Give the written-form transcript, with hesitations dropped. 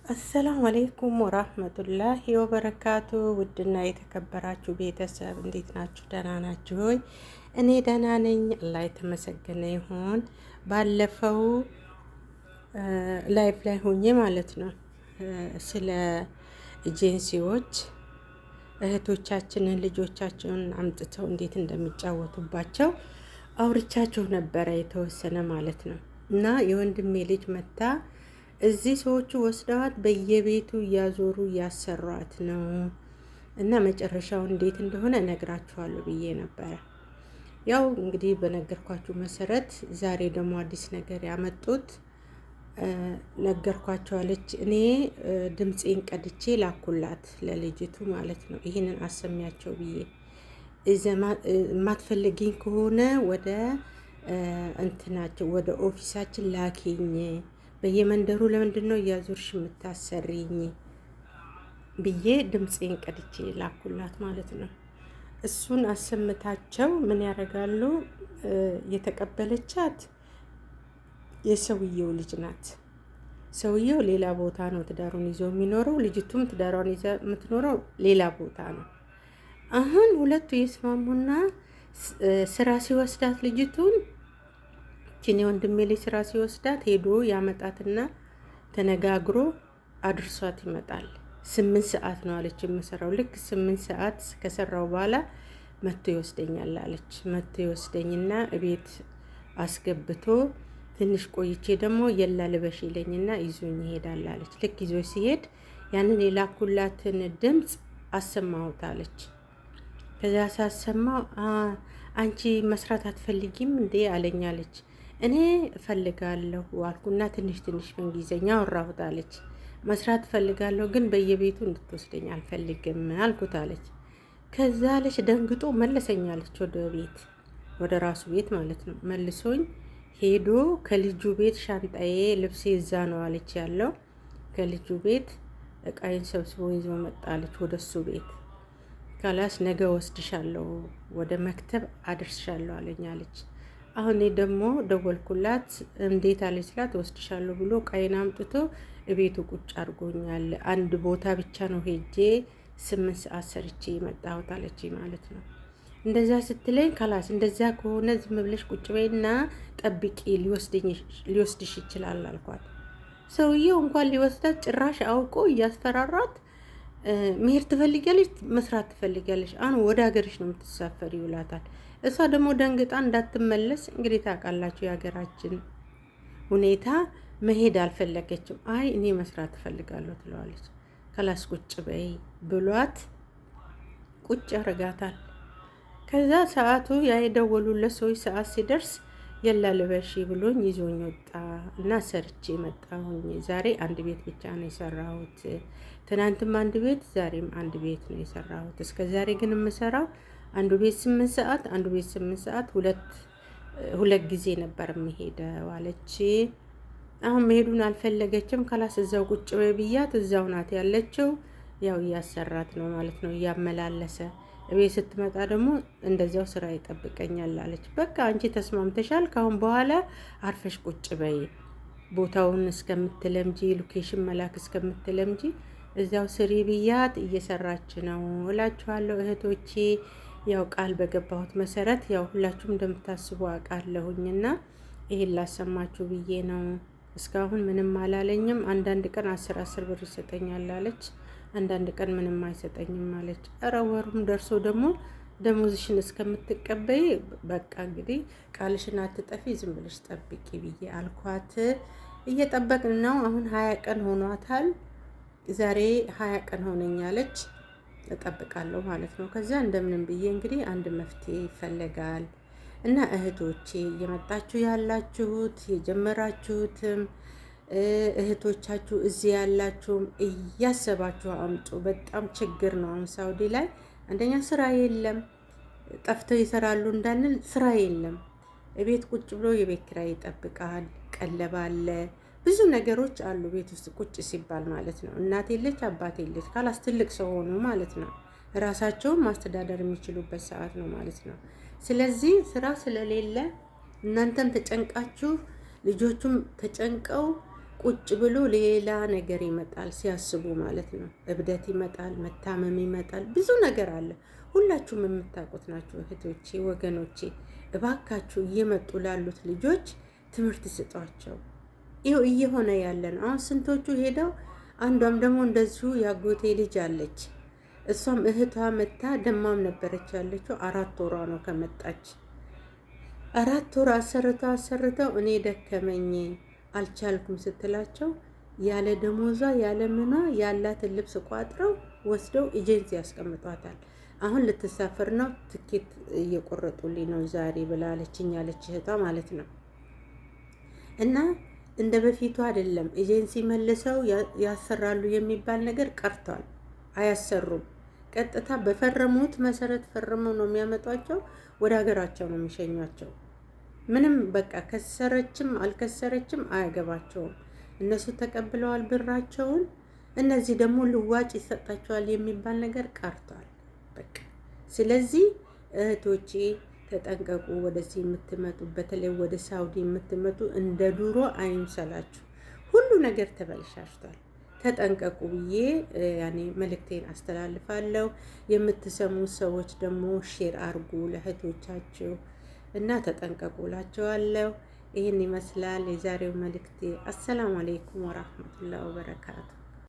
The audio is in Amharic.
አሰላሙ አሌይኩም ወራህመቱላሂ ወበረካቱ። ውድና የተከበራችሁ ቤተሰብ እንዴት ናችሁ? ደህና ናችሁ ሆይ? እኔ ደህና ነኝ። አላህ የተመሰገነ ይሁን። ባለፈው ላይፍ ላይ ሆኜ ማለት ነው ስለ ኤጀንሲዎች እህቶቻችንን ልጆቻቸውን አምጥተው እንዴት እንደሚጫወቱባቸው አውርቻችሁ ነበረ የተወሰነ ማለት ነው። እና የወንድሜ ልጅ መታ እዚህ ሰዎቹ ወስደዋት በየቤቱ እያዞሩ እያሰሯት ነው እና መጨረሻው እንዴት እንደሆነ እነግራችኋለሁ ብዬ ነበረ። ያው እንግዲህ በነገርኳችሁ መሰረት ዛሬ ደግሞ አዲስ ነገር ያመጡት ነገርኳቸዋለች። እኔ ድምፄን ቀድቼ ላኩላት ለልጅቱ ማለት ነው። ይህንን አሰሚያቸው ብዬ የማትፈልጊኝ ከሆነ ወደ እንትናቸው ወደ ኦፊሳችን ላኪኝ፣ በየመንደሩ ለምንድን ነው እያዞርሽ የምታሰሪኝ ብዬ ድምፄን ቀድቼ ላኩላት ማለት ነው። እሱን አሰምታቸው ምን ያደርጋሉ? የተቀበለቻት የሰውየው ልጅ ናት። ሰውየው ሌላ ቦታ ነው ትዳሩን ይዞ የሚኖረው፣ ልጅቱም ትዳሯን ይዛ የምትኖረው ሌላ ቦታ ነው። አሁን ሁለቱ የስማሙና ስራ ሲወስዳት ልጅቱን ኪኔ ወንድሜ ልጅ ስራ ሲወስዳት ሄዶ ያመጣትና ተነጋግሮ አድርሷት ይመጣል። 8 ሰዓት ነው አለች የምሰራው። ልክ 8 ሰዓት ከሰራው በኋላ መጥቶ ይወስደኛል አለች። መጥቶ ይወስደኝና እቤት አስገብቶ ትንሽ ቆይቼ ደግሞ የላ ልበሽ ይለኝና ይዞኝ ይሄዳል አለች። ልክ ይዞ ሲሄድ ያንን የላኩላትን ድምፅ አሰማሁታለች። ከዛ ሳሰማው አንቺ መስራት አትፈልጊም እንዴ አለኛለች። እኔ እፈልጋለሁ አልኩና ትንሽ በእንግሊዘኛ አወራሁት አለች። መስራት እፈልጋለሁ ግን በየቤቱ እንድትወስደኝ አልፈልግም አልኩት አለች። ከዛ አለች ደንግጦ መለሰኛለች ወደ ቤት፣ ወደ ራሱ ቤት ማለት ነው። መልሶኝ ሄዶ ከልጁ ቤት ሻንጣዬ ልብሴ እዛ ነው አለች ያለው። ከልጁ ቤት እቃይን ሰብስቦ ይዞ መጣለች ወደ እሱ ቤት። ካላስ ነገ ወስድሻለሁ ወደ መክተብ አድርስሻለሁ አለኛለች። አሁን ደግሞ ደወልኩላት። እንዴት አለች ስላት ወስድሻለሁ ብሎ እቃይን አምጥቶ እቤቱ ቁጭ አድርጎኛል። አንድ ቦታ ብቻ ነው ሄጄ 8 ሰዓት ሰርቼ መጣሁት አለች ማለት ነው። እንደዛ ስትለኝ ካላስ እንደዛ ከሆነ ዝም ብለሽ ቁጭ በይና ጠብቂ፣ ሊወስድሽ ይችላል አልኳት። ሰውየው እንኳን ሊወስዳት ጭራሽ አውቆ እያስፈራራት መሄድ ትፈልጊያለሽ፣ መስራት ትፈልጊያለሽ፣ አሁን ወደ ሀገርሽ ነው የምትሳፈሪ ይውላታል። እሷ ደግሞ ደንግጣ እንዳትመለስ እንግዲህ ታውቃላችሁ የሀገራችን ሁኔታ፣ መሄድ አልፈለገችም። አይ እኔ መስራት ትፈልጋለሁ ትለዋለች። ከላስ ቁጭ በይ ብሏት ቁጭ ያረጋታል። ከዛ ሰዓቱ ያ የደወሉለት ሰዎች ሰዓት ሲደርስ የላ ልበሺ ብሎኝ ይዞኝ ወጣ እና ሰርቼ መጣሁኝ። ዛሬ አንድ ቤት ብቻ ነው የሰራሁት። ትናንትም አንድ ቤት፣ ዛሬም አንድ ቤት ነው የሰራሁት። እስከ ዛሬ ግን የምሰራው አንዱ ቤት 8 ሰዓት፣ አንዱ ቤት 8 ሰዓት፣ ሁለት ጊዜ ነበር የምሄደው አለች። አሁን መሄዱን አልፈለገችም። ካላስ እዛው ቁጭ በይ ብያት እዛው ናት ያለችው። ያው እያሰራት ነው ማለት ነው እያመላለሰ። እቤት ስትመጣ ደግሞ እንደዛው ስራ ይጠብቀኛል አለች። በቃ አንቺ ተስማምተሻል፣ ካሁን በኋላ አርፈሽ ቁጭ በይ፣ ቦታውን እስከምትለምጂ ሎኬሽን መላክ እስከምትለምጂ እዛው ስሪ ብያት እየሰራች ነው እላችኋለሁ እህቶቼ። ያው ቃል በገባሁት መሰረት ያው ሁላችሁም እንደምታስቡ አውቃለሁኝና ይሄን ላሰማችሁ ብዬ ነው። እስካሁን ምንም አላለኝም። አንዳንድ ቀን 10 ብር ይሰጠኛል አለች፣ አንዳንድ ቀን ምንም አይሰጠኝም አለች። ኧረ ወሩም ደርሶ ደግሞ ደሞዝሽን እስከምትቀበይ በቃ እንግዲህ ቃልሽን አትጠፊ፣ ዝም ብለሽ ጠብቂ ብዬ አልኳት። እየጠበቅን ነው። አሁን 20 ቀን ሆኗታል። ዛሬ 20 ቀን ሆነኛለች። እጠብቃለሁ ማለት ነው። ከዛ እንደምንም ብዬ እንግዲህ አንድ መፍትሄ ይፈለጋል እና እህቶቼ እየመጣችሁ ያላችሁት የጀመራችሁትም እህቶቻችሁ እዚህ ያላችሁም እያሰባችሁ አምጡ። በጣም ችግር ነው አሁን ሳውዲ ላይ። አንደኛ ስራ የለም፣ ጠፍተው ይሰራሉ እንዳንል ስራ የለም። ቤት ቁጭ ብሎ የቤት ኪራይ ይጠብቃል፣ ቀለብ አለ፣ ብዙ ነገሮች አሉ ቤት ውስጥ ቁጭ ሲባል ማለት ነው። እናት የለች፣ አባት የለች፣ ካላስ ትልቅ ሰው ሆኑ ማለት ነው። ራሳቸውን ማስተዳደር የሚችሉበት ሰዓት ነው ማለት ነው። ስለዚህ ስራ ስለሌለ እናንተም ተጨንቃችሁ ልጆቹም ተጨንቀው ቁጭ ብሎ ሌላ ነገር ይመጣል ሲያስቡ ማለት ነው። እብደት ይመጣል፣ መታመም ይመጣል፣ ብዙ ነገር አለ። ሁላችሁም የምታውቁት ናቸው እህቶቼ፣ ወገኖቼ። እባካችሁ እየመጡ ላሉት ልጆች ትምህርት ስጧቸው። ይኸው እየሆነ ያለ ነው። አሁን ስንቶቹ ሄደው፣ አንዷም ደግሞ እንደዚሁ ያጎቴ ልጅ አለች። እሷም እህቷ መታ ደማም ነበረች ያለችው። 4 ወሯ ነው ከመጣች። 4 ወር አሰርተው እኔ ደከመኝ አልቻልኩም ስትላቸው ያለ ደሞዟ ያለ ምኗ ያላትን ልብስ ቋጥረው ወስደው ኤጀንሲ ያስቀምጧታል። አሁን ልትሳፈር ነው፣ ትኬት እየቆረጡልኝ ነው ዛሬ ብላለችኝ ያለች እህቷ ማለት ነው። እና እንደ በፊቱ አይደለም። ኤጀንሲ መልሰው ያሰራሉ የሚባል ነገር ቀርቷል። አያሰሩም። ቀጥታ በፈረሙት መሰረት ፈርመው ነው የሚያመጧቸው፣ ወደ ሀገራቸው ነው የሚሸኟቸው። ምንም በቃ ከሰረችም አልከሰረችም አያገባቸውም። እነሱ ተቀብለዋል ብራቸውን። እነዚህ ደግሞ ልዋጭ ይሰጣቸዋል የሚባል ነገር ቀርቷል በቃ። ስለዚህ እህቶቼ ተጠንቀቁ። ወደዚህ የምትመጡ በተለይ ወደ ሳውዲ የምትመጡ እንደ ድሮ አይምሰላችሁ። ሁሉ ነገር ተበላሽቷል። ተጠንቀቁ ብዬ ያኔ መልእክቴን አስተላልፋለሁ። የምትሰሙ ሰዎች ደግሞ ሼር አርጉ ለእህቶቻችሁ እና ተጠንቀቁ እላቸዋለሁ። ይህን ይመስላል የዛሬው መልእክቴ። አሰላሙ አለይኩም ወራህመቱላሂ ወበረካቱ።